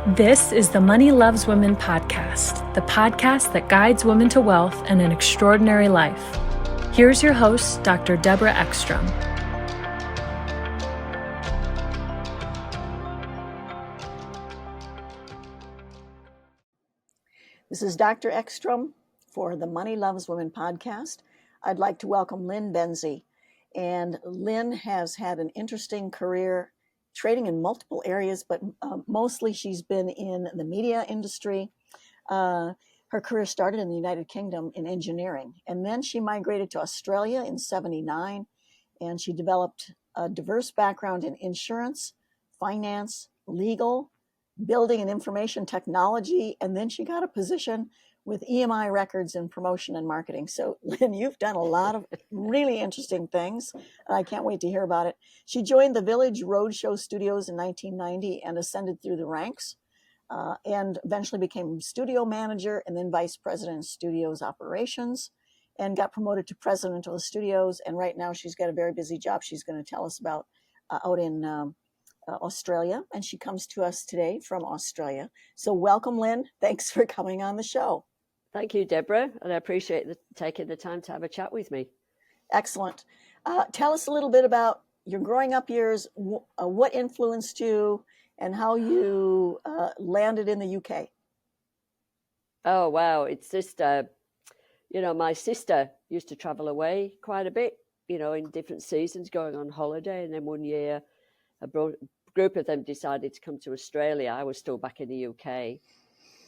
This is the Money Loves Women podcast, the podcast that guides women to wealth and an extraordinary life. Here's your host, Dr. Deborah Ekstrom. This is Dr. Ekstrom for the Money Loves Women podcast. I'd like to welcome Lynne Benzie. And Lynne has had an interesting career trading in multiple areas, but mostly she's been in the media industry. Her career started in the United Kingdom in engineering, and then she migrated to Australia in '79, and she developed a diverse background in insurance, finance, legal, building and information technology, and then she got a position with EMI Records in promotion and marketing. So, Lynne, you've done a lot of really interesting things, and I can't wait to hear about it. She joined the Village Roadshow Studios in 1990 and ascended through the ranks, and eventually became studio manager and then vice president of studios operations, and got promoted to president of the studios. And right now she's got a very busy job she's going to tell us about out in Australia, and she comes to us today from Australia. So welcome, Lynne. Thanks for coming on the show. Thank you, Deborah, and I appreciate taking the time to have a chat with me. Excellent. Tell us a little bit about your growing up years, what influenced you, and how you landed in the UK. Oh, wow. It's just, my sister used to travel away quite a bit, in different seasons, going on holiday. And then one year, a group of them decided to come to Australia. I was still back in the UK.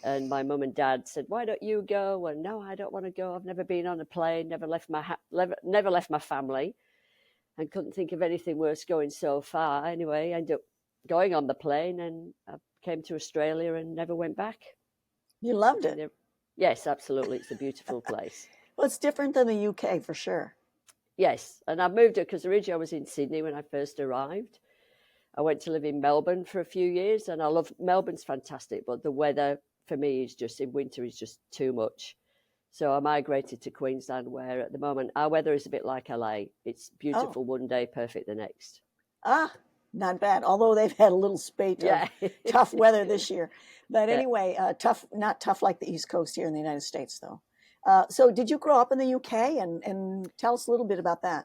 And my mum and dad said, "Why don't you go?" And no, I don't want to go. I've never been on a plane, never left my family, and couldn't think of anything worse going so far. Anyway, I ended up going on the plane, and I came to Australia and never went back. You loved it? Yes, absolutely. It's a beautiful place. Well, it's different than the UK for sure. Yes, and I moved it because originally I was in Sydney when I first arrived. I went to live in Melbourne for a few years, and Melbourne's fantastic, but the weather for me is just in winter is just too much. So I migrated to Queensland, where at the moment our weather is a bit like LA. It's beautiful one day, perfect the next. Not bad. Although they've had a little spate of tough weather this year. But anyway, not tough like the East Coast here in the United States, though. So did you grow up in the UK? And tell us a little bit about that.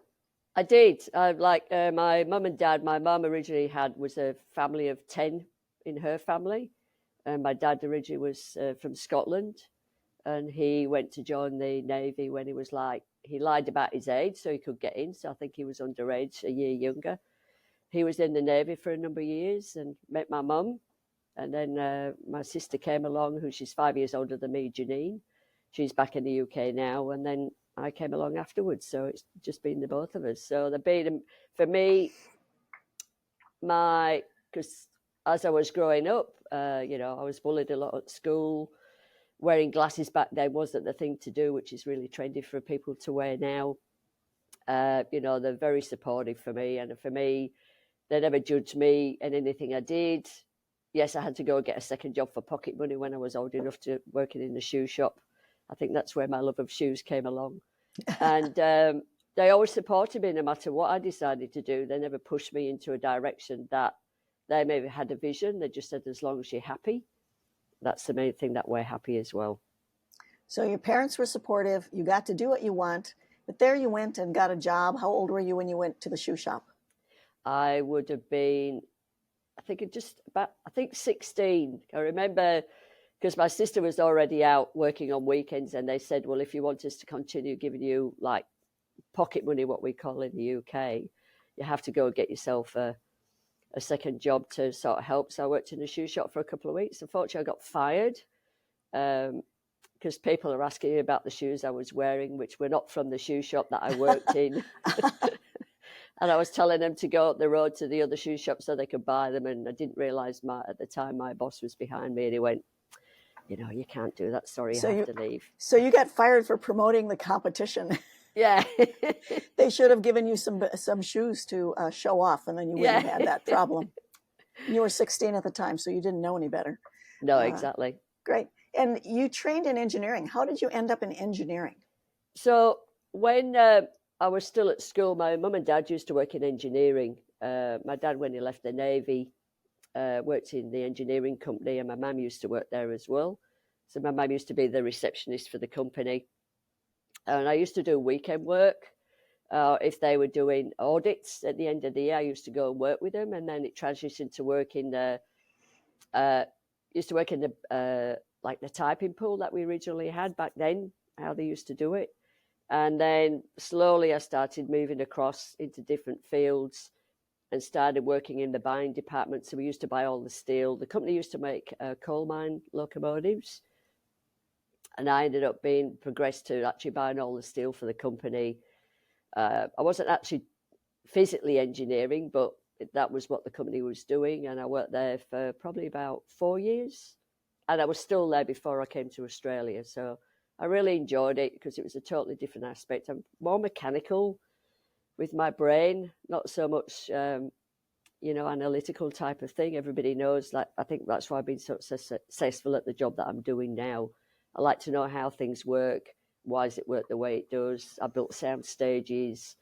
I did. My mum and dad, my mum originally was a family of 10 in her family. And my dad originally was from Scotland. And he went to join the Navy when he lied about his age so he could get in. So I think he was underage, a year younger. He was in the Navy for a number of years and met my mum. And then my sister came along, who she's 5 years older than me, Janine. She's back in the UK now. And then I came along afterwards. So it's just been the both of us. So for me, because as I was growing up, I was bullied a lot at school. Wearing glasses back then wasn't the thing to do, which is really trendy for people to wear now. They're very supportive for me. And for me, they never judged me in anything I did. Yes, I had to go and get a second job for pocket money when I was old enough to working in the shoe shop. I think that's where my love of shoes came along. And they always supported me no matter what I decided to do. They never pushed me into a direction that they maybe had a vision. They just said, as long as you're happy, that's the main thing, that we're happy as well. So your parents were supportive. You got to do what you want. But there you went and got a job. How old were you when you went to the shoe shop? I would have been, I think 16. I remember because my sister was already out working on weekends, and they said, well, if you want us to continue giving you like pocket money, what we call in the UK, you have to go and get yourself a second job to sort of help. So I worked in a shoe shop for a couple of weeks. Unfortunately, I got fired because people are asking me about the shoes I was wearing, which were not from the shoe shop that I worked in. And I was telling them to go up the road to the other shoe shop so they could buy them. And I didn't realize at the time my boss was behind me, and he went, you can't do that. Sorry, you have to leave. So you got fired for promoting the competition. Yeah. They should have given you some shoes to show off, and then you wouldn't have had that problem. You were 16 at the time, so you didn't know any better. No, exactly. Great. And you trained in engineering. How did you end up in engineering? So when I was still at school, my mum and dad used to work in engineering. My dad, when he left the Navy, worked in the engineering company, and my mum used to work there as well. So my mum used to be the receptionist for the company. And I used to do weekend work. If they were doing audits at the end of the year, I used to go and work with them. And then it transitioned to work in the, like the typing pool that we originally had back then, how they used to do it. And then slowly I started moving across into different fields and started working in the buying department. So we used to buy all the steel. The company used to make coal mine locomotives. And I ended up being progressed to actually buying all the steel for the company. I wasn't actually physically engineering, but that was what the company was doing. And I worked there for probably about 4 years. And I was still there before I came to Australia. So I really enjoyed it because it was a totally different aspect. I'm more mechanical with my brain, not so much, analytical type of thing. Everybody knows that. I think that's why I've been so successful at the job that I'm doing now. I like to know how things work. Why does it work the way it does? I built sound stages,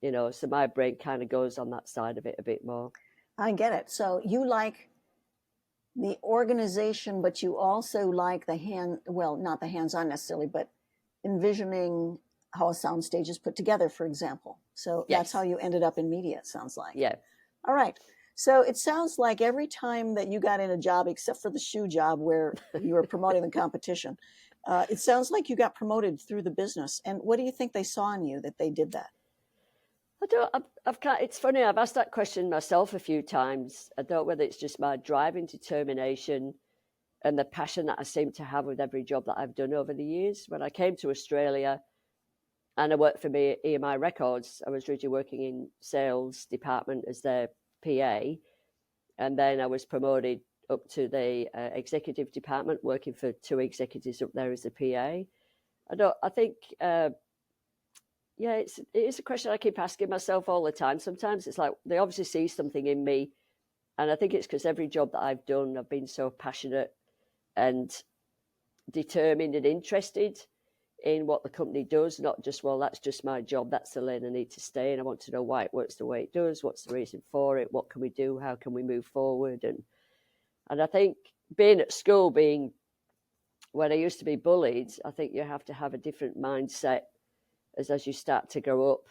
so my brain kind of goes on that side of it a bit more. I get it. So you like the organization, but you also like not the hands-on necessarily, but envisioning how a sound stage is put together, for example. So Yes. That's how you ended up in media, it sounds like. Yeah. All right. So it sounds like every time that you got in a job, except for the shoe job where you were promoting the competition, it sounds like you got promoted through the business. And what do you think they saw in you that they did that? It's funny, I've asked that question myself a few times. I don't know whether it's just my drive and determination and the passion that I seem to have with every job that I've done over the years. When I came to Australia and I worked for EMI Records, I was originally working in sales department as their PA. And then I was promoted up to the executive department, working for 2 executives up there as a PA. It is a question I keep asking myself all the time. Sometimes it's like they obviously see something in me. And I think it's because every job that I've done, I've been so passionate and determined and interested in what the company does, not just, well, that's just my job, that's the lane I need to stay in. I want to know why it works the way it does, what's the reason for it, what can we do, how can we move forward. And I think being at school, when I used to be bullied, I think you have to have a different mindset as you start to grow up,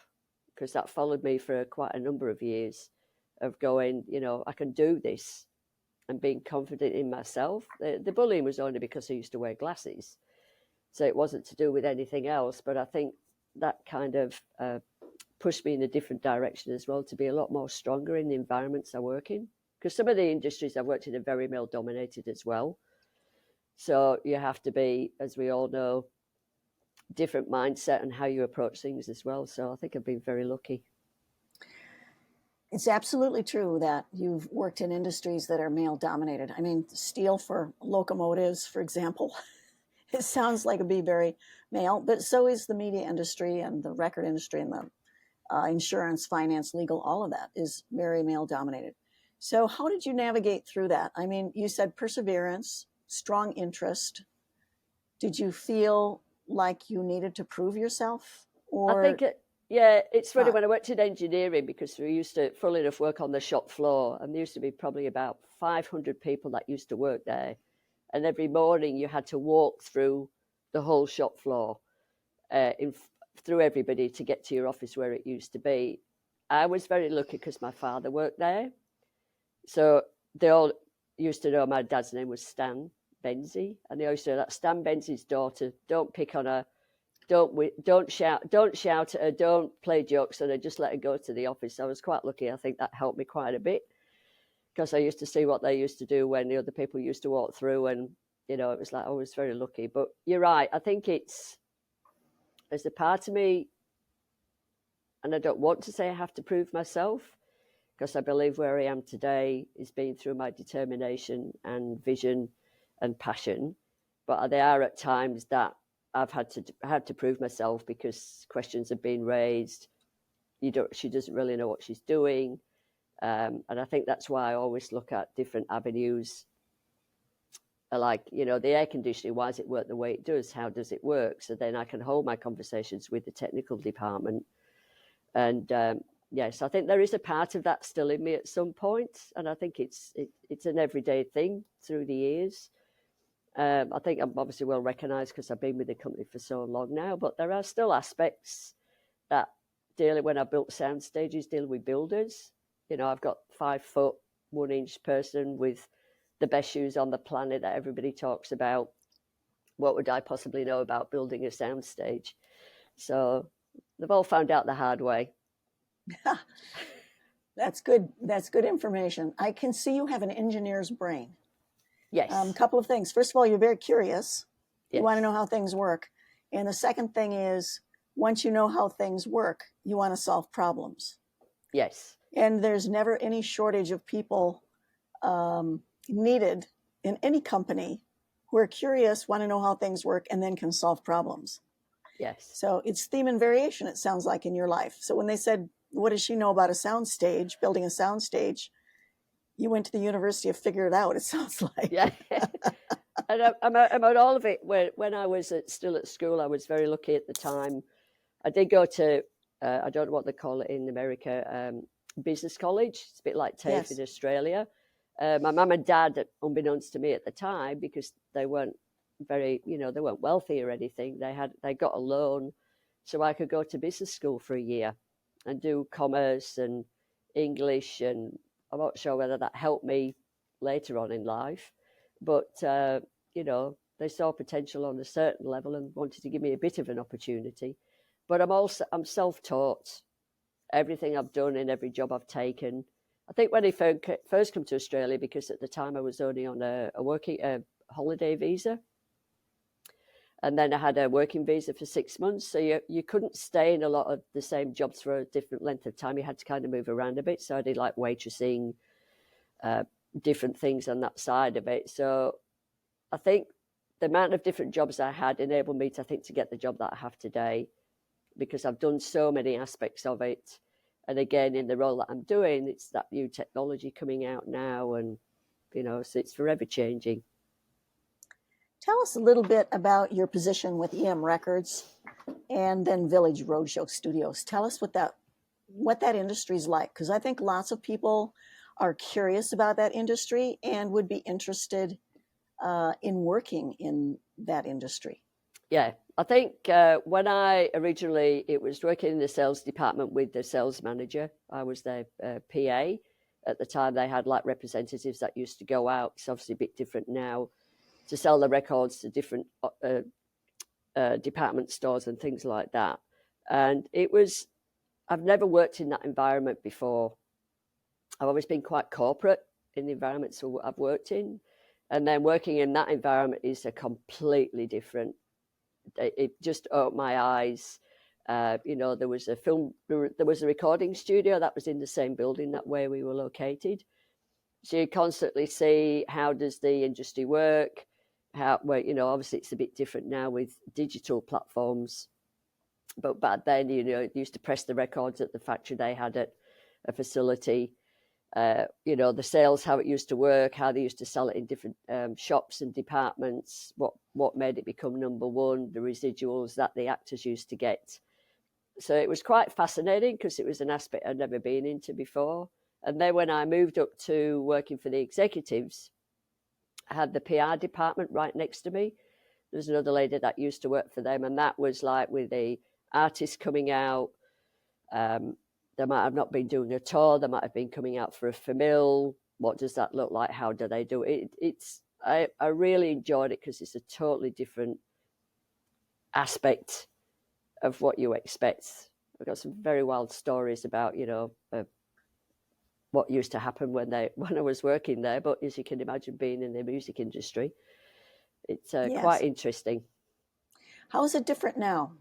because that followed me for quite a number of years of going, I can do this and being confident in myself. The bullying was only because I used to wear glasses. So it wasn't to do with anything else. But I think that kind of pushed me in a different direction as well, to be a lot more stronger in the environments I work in. Because some of the industries I've worked in are very male dominated as well. So you have to be, as we all know, different mindset and how you approach things as well. So I think I've been very lucky. It's absolutely true that you've worked in industries that are male dominated. I mean, steel for locomotives, for example, it sounds like it'd be very male, but so is the media industry and the record industry and the insurance, finance, legal, all of that is very male dominated. So how did you navigate through that? I mean, you said perseverance, strong interest. Did you feel like you needed to prove yourself? Or I think it's funny when I worked in engineering, because we used to, full enough, work on the shop floor, and there used to be probably about 500 people that used to work there. And every morning you had to walk through the whole shop floor, through everybody to get to your office where it used to be. I was very lucky because my father worked there. So they all used to know my dad's name was Stan Benzie. And they always say that Stan Benzie's daughter, don't pick on her, don't shout at her, don't play jokes on her, just let her go to the office. I was quite lucky. I think that helped me quite a bit, because I used to see what they used to do when the other people used to walk through, and it was like I was very lucky. But you're right, I think there's a part of me, and I don't want to say I have to prove myself, because I believe where I am today is being through my determination and vision and passion. But there are at times that I've had to prove myself, because questions have been raised. She doesn't really know what she's doing. And I think that's why I always look at different avenues, like, the air conditioning, why does it work the way it does? How does it work? So then I can hold my conversations with the technical department. And yes, I think there is a part of that still in me at some point, and I think it's an everyday thing through the years. I think I'm obviously well recognised because I've been with the company for so long now, but there are still aspects that dealing when I built sound stages, dealing with builders. You know, I've got 5 foot 1 inch person with the best shoes on the planet that everybody talks about. What would I possibly know about building a sound stage? So they've all found out the hard way. That's good. That's good information. I can see you have an engineer's brain. Yes. Couple of things. First of all, you're very curious. You Yes. want to know how things work. And the second thing is, once you know how things work, you want to solve problems. Yes. And there's never any shortage of people needed in any company who are curious, want to know how things work, and then can solve problems. Yes. So it's theme and variation, it sounds like, in your life. So when they said, what does she know about a sound stage, building a sound stage? You went to the university to figure it out, it sounds like. Yeah. And I'm at all of it. When I was still at school, I was very lucky at the time. I did go to, I don't know what they call it in America, business college. It's a bit like TAFE in Australia. My mum and dad, unbeknownst to me at the time, because they weren't very, they weren't wealthy or anything, they got a loan so I could go to business school for a year and do commerce and English, and I'm not sure whether that helped me later on in life, but they saw potential on a certain level and wanted to give me a bit of an opportunity. But I'm self-taught. Everything I've done in every job I've taken. I think when I first come to Australia, because at the time I was only on a holiday visa, and then I had a working visa for 6 months. So you couldn't stay in a lot of the same jobs for a different length of time. You had to kind of move around a bit. So I did like waitressing, different things on that side of it. So I think the amount of different jobs I had enabled me to get the job that I have today, because I've done so many aspects of it. And again, in the role that I'm doing, it's that new technology coming out now, and so it's forever changing. Tell us a little bit about your position with EM Records and then Village Roadshow Studios. Tell us what that industry is like, because I think lots of people are curious about that industry and would be interested in working in that industry. Yeah, I think when I originally, it was working in the sales department with the sales manager. I was their PA. At the time, they had like representatives that used to go out. It's obviously a bit different now, to sell the records to different department stores and things like that. And I've never worked in that environment before. I've always been quite corporate in the environments I've worked in. And then working in that environment is a completely different. It just opened my eyes. There was a recording studio that was in the same building that where we were located. So you constantly see, how does the industry work? Obviously it's a bit different now with digital platforms, but back then, you used to press the records at the factory they had at a facility. The sales, how it used to work, how they used to sell it in different shops and departments, what made it become number one, the residuals that the actors used to get. So it was quite fascinating because it was an aspect I'd never been into before. And then when I moved up to working for the executives, I had the PR department right next to me. There's another lady that used to work for them, and that was like with the artists coming out. They might have not been doing a tour. They might have been coming out for a famil. What does that look like? How do they do it? I really enjoyed it because it's a totally different aspect of what you expect. I've got some very wild stories about, what used to happen when I was working there. But as you can imagine, being in the music industry, it's quite interesting. How is it different now?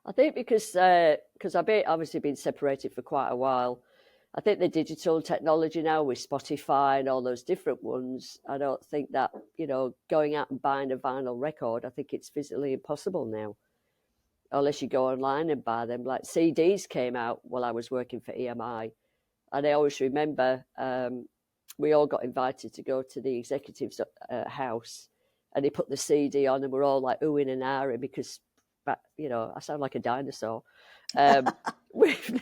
I think because I've obviously been separated for quite a while. I think the digital technology now with Spotify and all those different ones, I don't think that, going out and buying a vinyl record, I think it's physically impossible now. Unless you go online and buy them. Like CDs came out while I was working for EMI. And I always remember we all got invited to go to the executive's house, and they put the CD on, and we're all like oohing and ahhing because, I sound like a dinosaur. we've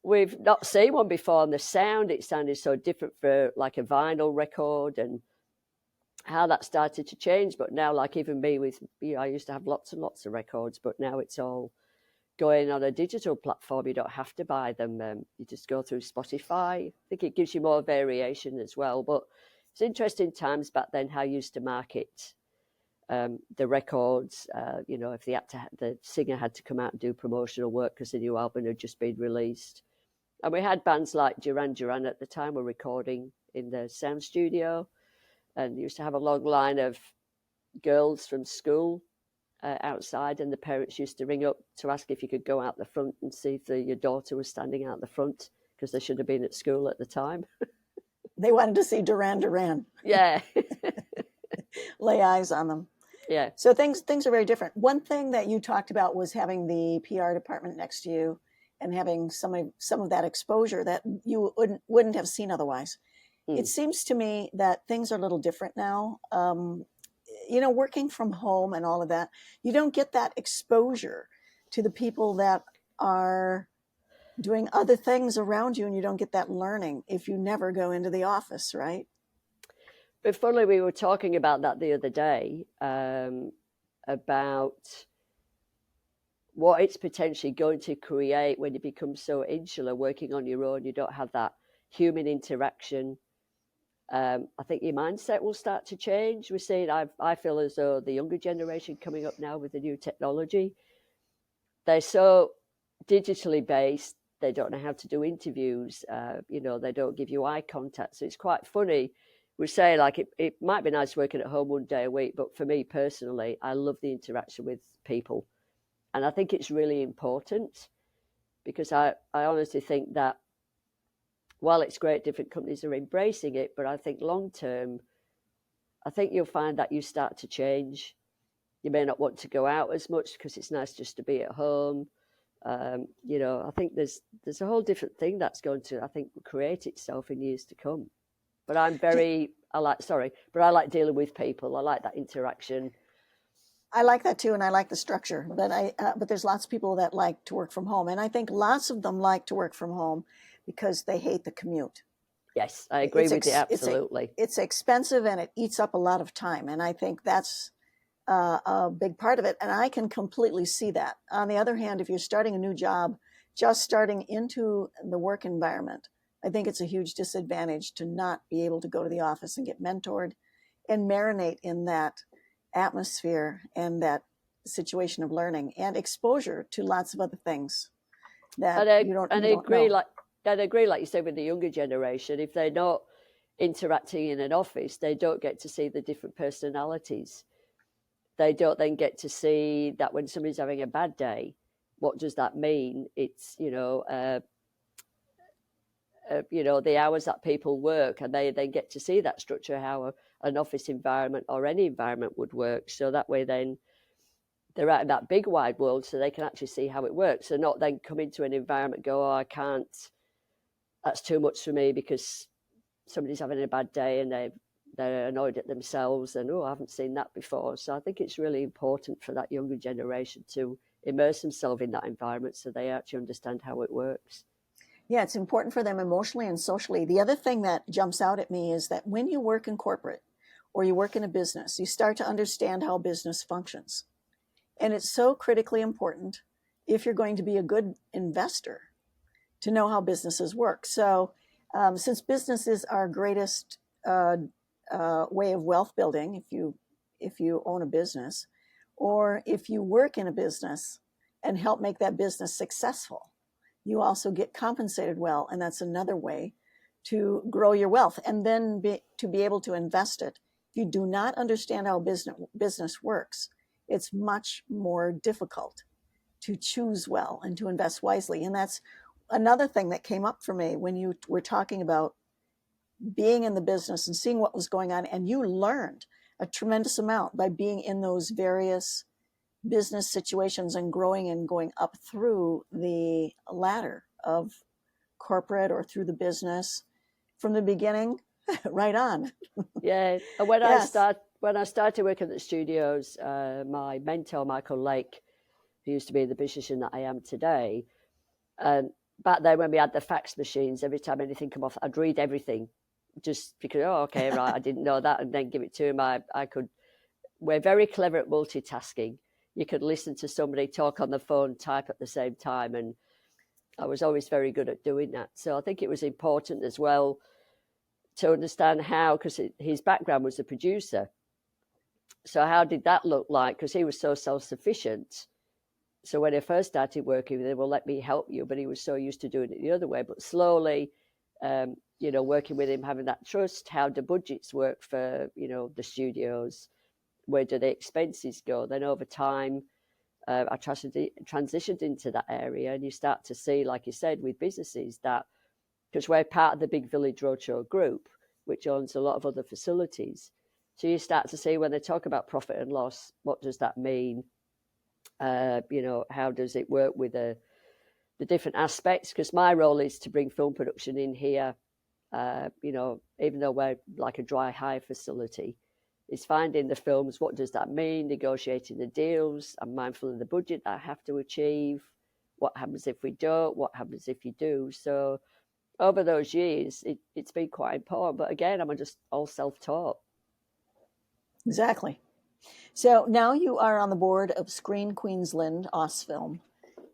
we've not seen one before, and the sound, it sounded so different for like a vinyl record, and how that started to change. But now, like even me with, I used to have lots and lots of records, but now it's all going on a digital platform. You don't have to buy them. You just go through Spotify. I think it gives you more variation as well. But it's interesting times back then how you used to market the records. If the singer had to come out and do promotional work because the new album had just been released. And we had bands like Duran Duran at the time were recording in the sound studio, and used to have a long line of girls from school outside, and the parents used to ring up to ask if you could go out the front and see if your daughter was standing out the front, because they should have been at school at the time. They wanted to see Duran Duran. Yeah. Lay eyes on them. Yeah. So things are very different. One thing that you talked about was having the PR department next to you and having some of that exposure that you wouldn't have seen otherwise. It seems to me that things are a little different now. Working from home and all of that, you don't get that exposure to the people that are doing other things around you, and you don't get that learning if you never go into the office, right? But funnily, we were talking about that the other day, about what it's potentially going to create when you become so insular, working on your own. You don't have that human interaction. I think your mindset will start to change. We're seeing, I feel as though the younger generation coming up now with the new technology, they're so digitally based, they don't know how to do interviews, they don't give you eye contact. So it's quite funny. We say like it might be nice working at home one day a week, but for me personally, I love the interaction with people. And I think it's really important, because I honestly think that while it's great, different companies are embracing it, but I think long term, I think you'll find that you start to change. You may not want to go out as much because it's nice just to be at home. I think there's a whole different thing that's going to, I think, create itself in years to come. But I like dealing with people. I like that interaction. I like that too, and I like the structure. But there's lots of people that like to work from home, and I think lots of them like to work from home because they hate the commute. Yes, I agree with you absolutely. It's expensive and it eats up a lot of time, and I think that's a big part of it. And I can completely see that. On the other hand, if you're starting a new job, just starting into the work environment, I think it's a huge disadvantage to not be able to go to the office and get mentored and marinate in that atmosphere and that situation of learning and exposure to lots of other things that you don't know. I agree, like you said, with the younger generation, if they're not interacting in an office, they don't get to see the different personalities. They don't then get to see that when somebody's having a bad day, what does that mean? It's, the hours that people work, and they then get to see that structure, how an office environment or any environment would work. So that way then they're out in that big wide world, so they can actually see how it works. So not then come into an environment, go, I can't, that's too much for me because somebody's having a bad day and they're annoyed at themselves and, I haven't seen that before. So I think it's really important for that younger generation to immerse themselves in that environment so they actually understand how it works. Yeah, it's important for them emotionally and socially. The other thing that jumps out at me is that when you work in corporate or you work in a business, you start to understand how business functions. And it's so critically important, if you're going to be a good investor, to know how businesses work. So since business is our greatest way of wealth building, if you own a business, or if you work in a business and help make that business successful, you also get compensated well. And that's another way to grow your wealth and then to be able to invest it. If you do not understand how business works, it's much more difficult to choose well and to invest wisely. And that's another thing that came up for me when you were talking about being in the business and seeing what was going on. And you learned a tremendous amount by being in those various business situations and growing and going up through the ladder of corporate or through the business from the beginning right on. Yeah. And when I started working at the studios, my mentor, Michael Lake, who used to be in the position that I am today, And back then when we had the fax machines, every time anything come off, I'd read everything just because, oh, okay, right, I didn't know that, and then give it to him. We're very clever at multitasking. You could listen to somebody talk on the phone, type at the same time, and I was always very good at doing that. So I think it was important as well to understand how, because his background was a producer. So how did that look like? Because he was so self-sufficient. So when I first started working with him, well, let me help you. But he was so used to doing it the other way. But slowly, working with him, having that trust, how do budgets work for, the studios? Where do the expenses go? Then over time, I transitioned into that area. And you start to see, like you said, with businesses that, because we're part of the Big Village Roadshow group, which owns a lot of other facilities. So you start to see when they talk about profit and loss, what does that mean? How does it work with the different aspects? Because my role is to bring film production in here, even though we're like a dry hire facility, is finding the films, what does that mean, negotiating the deals. I'm mindful of the budget that I have to achieve, what happens if we don't, what happens if you do. So over those years, it's been quite important. But again, I'm just all self-taught. Exactly. So now you are on the board of Screen Queensland, Osfilm,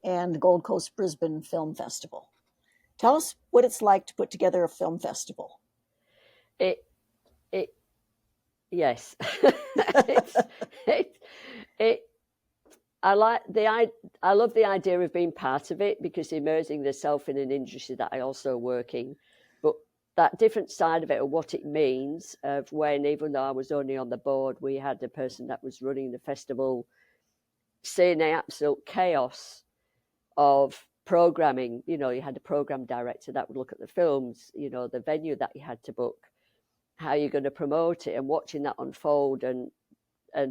and Gold Coast Brisbane Film Festival. Tell us what it's like to put together a film festival. Yes. I love the idea of being part of it, because immersing yourself in an industry that I also work in, but that different side of it, of what it means, of when, even though I was only on the board, we had a person that was running the festival, seeing the absolute chaos of programming. You had a program director that would look at the films, the venue that you had to book, how you're going to promote it, and watching that unfold and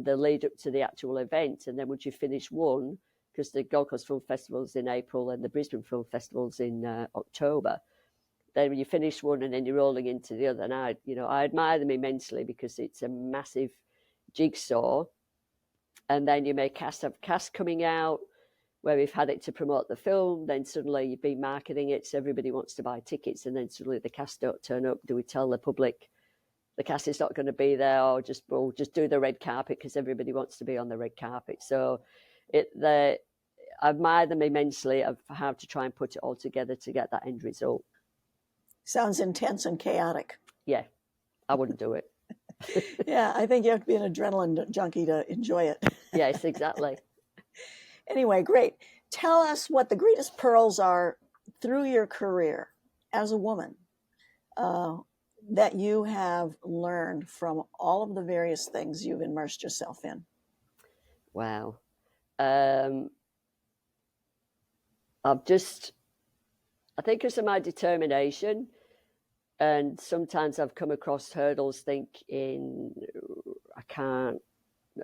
the lead up to the actual event. And then once you finish one, because the Gold Coast Film Festival's in April and the Brisbane Film Festival's in October, then when you finish one and then you're rolling into the other, and I admire them immensely, because it's a massive jigsaw. And then you may have cast coming out where we've had it to promote the film, then suddenly you've been marketing it, so everybody wants to buy tickets, and then suddenly the cast don't turn up. Do we tell the public the cast is not going to be there, or we'll just do the red carpet because everybody wants to be on the red carpet? So I admire them immensely of how to try and put it all together to get that end result. Sounds intense and chaotic. Yeah, I wouldn't do it. Yeah, I think you have to be an adrenaline junkie to enjoy it. Yes, exactly. Anyway, great. Tell us what the greatest pearls are through your career as a woman that you have learned from all of the various things you've immersed yourself in. Wow. I think it's my determination, and sometimes I've come across hurdles thinking, I can't,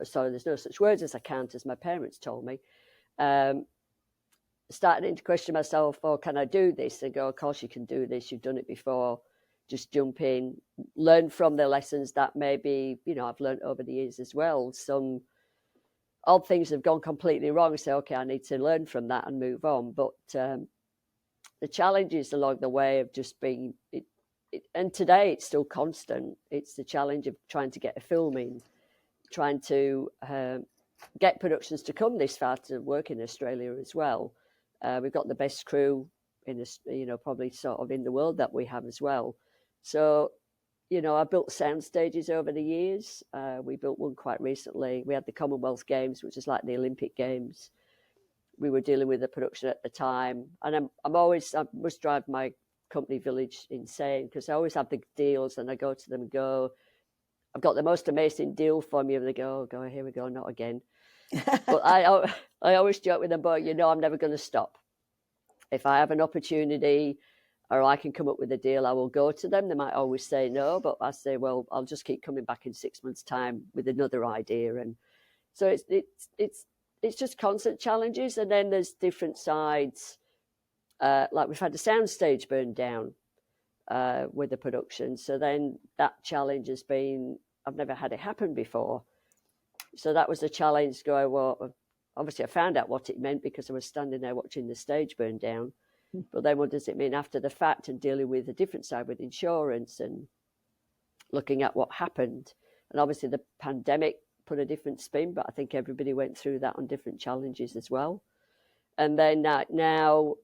sorry, there's no such words as I can't, as my parents told me. Starting to question myself, oh, can I do this? And go, of course you can do this, you've done it before. Just jump in, learn from the lessons that maybe, I've learned over the years as well. Some odd things have gone completely wrong. Say, okay, I need to learn from that and move on. But the challenges along the way of just being, and today it's still constant. It's the challenge of trying to get a film in, trying to get productions to come this far to work in Australia as well. We've got the best crew in this, probably sort of in the world that we have as well. So, I built sound stages over the years. We built one quite recently. We had the Commonwealth Games, which is like the Olympic Games. We were dealing with the production at the time. And I must drive my company Village insane, because I always have the deals and I go to them and go, I've got the most amazing deal for you. And they go, here we go, not again. But I always joke with them, but I'm never going to stop. If I have an opportunity or I can come up with a deal, I will go to them. They might always say no, but I say, well, I'll just keep coming back in 6 months' time with another idea. And so it's just constant challenges. And then there's different sides. Like we've had the soundstage burned down with the production. So then that challenge has been, I've never had it happen before. So that was a challenge going, well, obviously I found out what it meant because I was standing there watching the stage burn down. But then what does it mean after the fact, and dealing with the different side with insurance and looking at what happened. And obviously the pandemic put a different spin, but I think everybody went through that on different challenges as well. And then now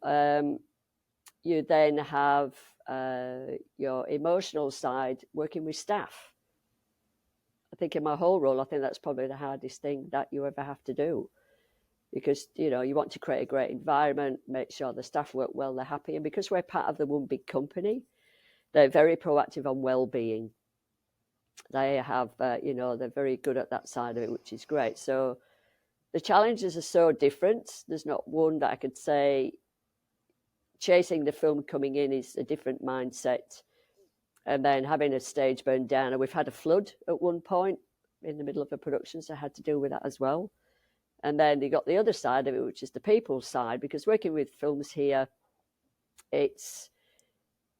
you then have your emotional side, working with staff. I think in my whole role, I think that's probably the hardest thing that you ever have to do, because you want to create a great environment, make sure the staff work well, they're happy, and because we're part of the one big company, they're very proactive on well-being. They have, they're very good at that side of it, which is great. So the challenges are so different. There's not one that I could say. Chasing the film coming in is a different mindset. And then having a stage burn down. And we've had a flood at one point in the middle of a production, so I had to deal with that as well. And then you got the other side of it, which is the people's side, because working with films here,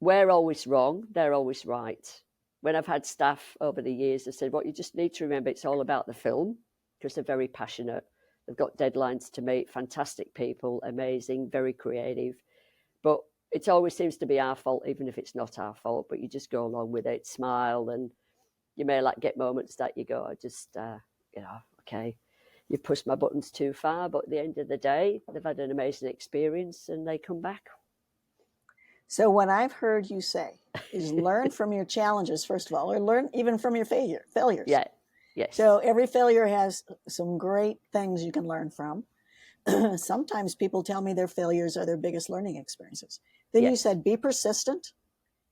we're always wrong, they're always right. When I've had staff over the years that said, what you just need to remember, it's all about the film, because they're very passionate. They've got deadlines to meet, fantastic people, amazing, very creative. But it always seems to be our fault, even if it's not our fault, but you just go along with it, smile, and you may get moments that you go, okay, you've pushed my buttons too far, but at the end of the day, they've had an amazing experience and they come back. So what I've heard you say is learn from your challenges, first of all, or learn even from your failures. Yeah, yes. So every failure has some great things you can learn from. Sometimes people tell me their failures are their biggest learning experiences. Then You said be persistent.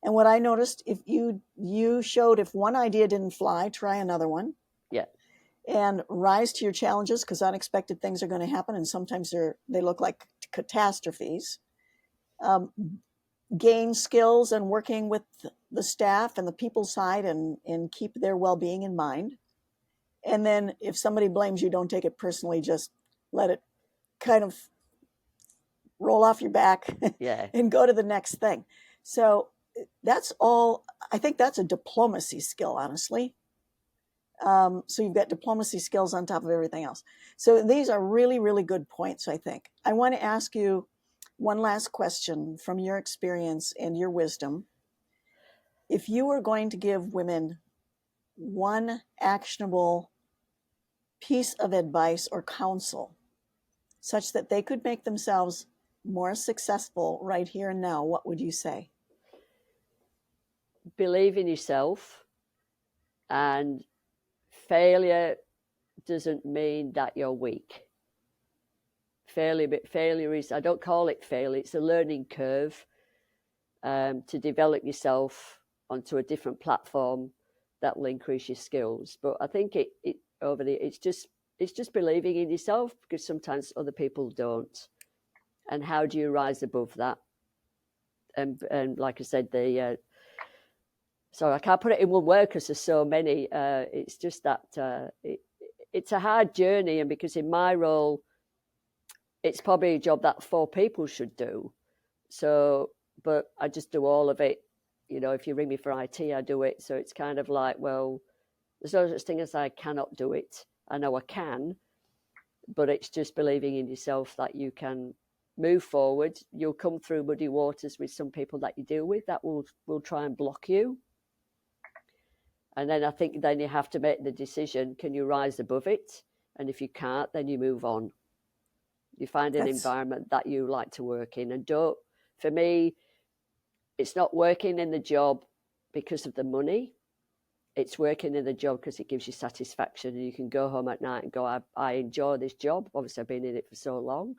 And what I noticed, if you showed if one idea didn't fly, try another one. Yeah. And rise to your challenges, because unexpected things are going to happen, and sometimes they look like catastrophes. Gain skills and working with the staff and the people side, and keep their well-being in mind. And then if somebody blames you, don't take it personally. Just let it kind of roll off your back and go to the next thing. So that's all. I think that's a diplomacy skill, honestly. So you've got diplomacy skills on top of everything else. So these are really, really good points, I think. I want to ask you one last question from your experience and your wisdom. If you were going to give women one actionable piece of advice or counsel such that they could make themselves more successful right here and now, what would you say? Believe in yourself, and failure doesn't mean that you're weak. Failure is, I don't call it failure, it's a learning curve to develop yourself onto a different platform that will increase your skills. But I think it's just believing in yourself, because sometimes other people don't. And how do you rise above that? And like I said, so I can't put it in one word because there's so many. It's just that it's a hard journey, and because in my role, it's probably a job that 4 people should do. So, but I just do all of it. If you ring me for IT, I do it. So it's kind of like, well, there's no such thing as I cannot do it. I know I can, but it's just believing in yourself that you can move forward. You'll come through muddy waters with some people that you deal with that will try and block you. And then I think then you have to make the decision, can you rise above it? And if you can't, then you move on. You find an environment that you like to work in. And for me, it's not working in the job because of the money. It's working in the job because it gives you satisfaction, and you can go home at night and go, I enjoy this job. Obviously, I've been in it for so long,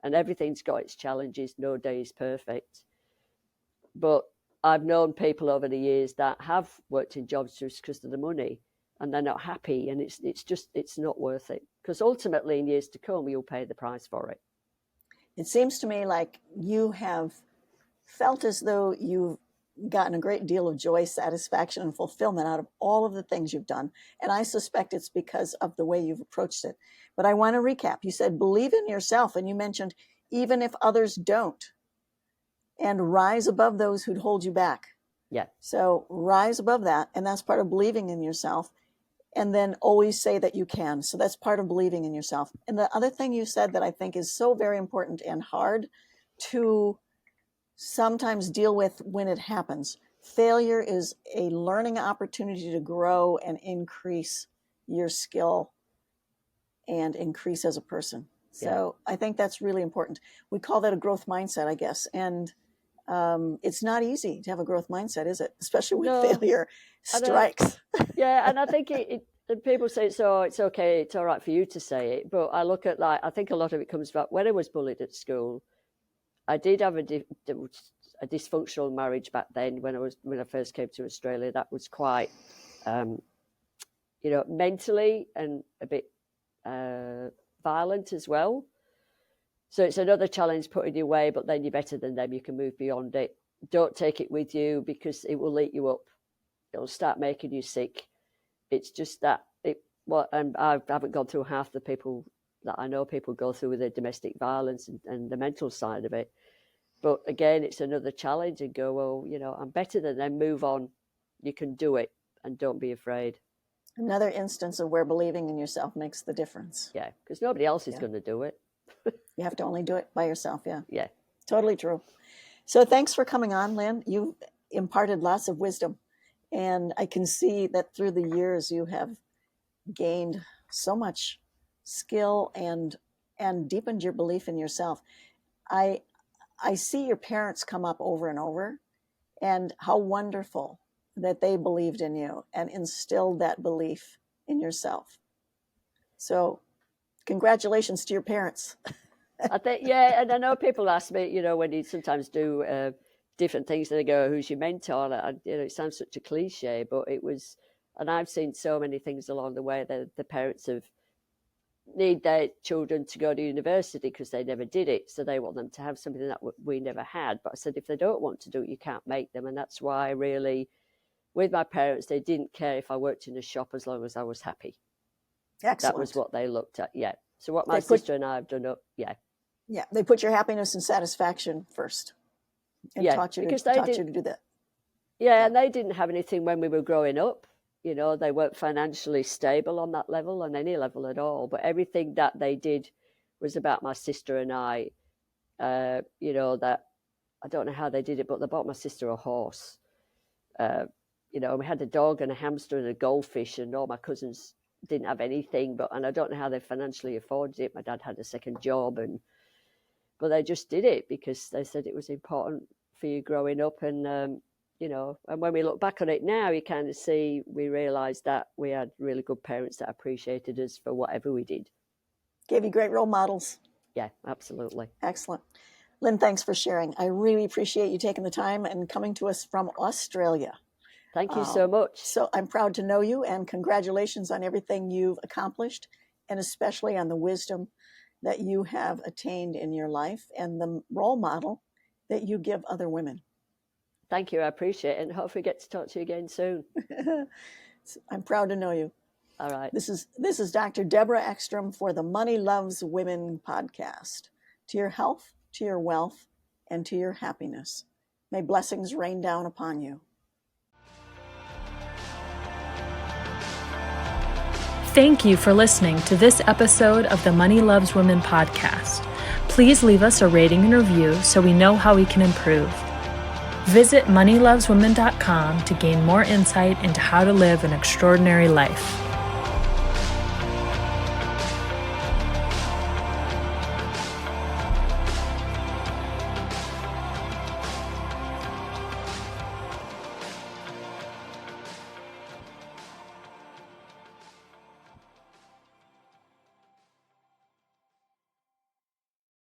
and everything's got its challenges. No day is perfect. But I've known people over the years that have worked in jobs just because of the money, and they're not happy, and it's not worth it, because ultimately in years to come, you'll pay the price for it. It seems to me like you have felt as though you've gotten a great deal of joy, satisfaction, and fulfillment out of all of the things you've done. And I suspect it's because of the way you've approached it. But I want to recap. You said, believe in yourself. And you mentioned, even if others don't, and rise above those who'd hold you back. Yeah. So rise above that. And that's part of believing in yourself. And then always say that you can. So that's part of believing in yourself. And the other thing you said that I think is so very important and hard to sometimes deal with when it happens. Failure is a learning opportunity to grow and increase your skill and increase as a person. So I think that's really important. We call that a growth mindset, I guess. And it's not easy to have a growth mindset, is it? Especially when failure strikes. Yeah, and I think people say it's okay, it's all right for you to say it. But I look at, I think a lot of it comes back when I was bullied at school. I did have a dysfunctional marriage back then when I first came to Australia. That was quite, mentally and a bit violent as well. So it's another challenge put in your way, but then you're better than them. You can move beyond it. Don't take it with you because it will eat you up. It'll start making you sick. It's just that and I haven't gone through half the people that I know people go through with their domestic violence and the mental side of it. But again, it's another challenge and go, well, I'm better than them. Move on. You can do it and don't be afraid. Another instance of where believing in yourself makes the difference. Yeah, because nobody else is going to do it. You have to only do it by yourself. Yeah. Yeah. Totally true. So thanks for coming on, Lynn. You've imparted lots of wisdom. And I can see that through the years you have gained so much skill and deepened your belief in yourself. I see your parents come up over and over, and how wonderful that they believed in you and instilled that belief in yourself. So congratulations to your parents. I think, and I know people ask me, when you sometimes do different things, and they go, who's your mentor? And, it sounds such a cliche, but it was, and I've seen so many things along the way that the parents need their children to go to university because they never did it. So they want them to have something that we never had. But I said, if they don't want to do it, you can't make them. And that's why really, with my parents, they didn't care if I worked in a shop as long as I was happy. Excellent. That was what they looked at. Yeah. So what my sister and I have done up. Yeah. Yeah. They put your happiness and satisfaction first. And taught you to do that. Yeah. And they didn't have anything when we were growing up. They weren't financially stable on that level, on any level at all. But everything that they did was about my sister and I. That I don't know how they did it, but they bought my sister a horse. We had a dog and a hamster and a goldfish, and all my cousins didn't have anything. And I don't know how they financially afforded it. My dad had a second job, but they just did it because they said it was important for you growing up. And and when we look back on it now, you kind of see, we realised that we had really good parents that appreciated us for whatever we did. Gave you great role models. Yeah, absolutely. Excellent. Lynn, thanks for sharing. I really appreciate you taking the time and coming to us from Australia. Thank you so much. So I'm proud to know you, and congratulations on everything you've accomplished, and especially on the wisdom that you have attained in your life and the role model that you give other women. Thank you. I appreciate it, and hopefully get to talk to you again soon. I'm proud to know you. All right. This is Dr. Deborah Ekstrom for the Money Loves Women podcast. To your health, to your wealth, and to your happiness. May blessings rain down upon you. Thank you for listening to this episode of the Money Loves Women podcast. Please leave us a rating and review so we know how we can improve. Visit moneyloveswomen.com to gain more insight into how to live an extraordinary life.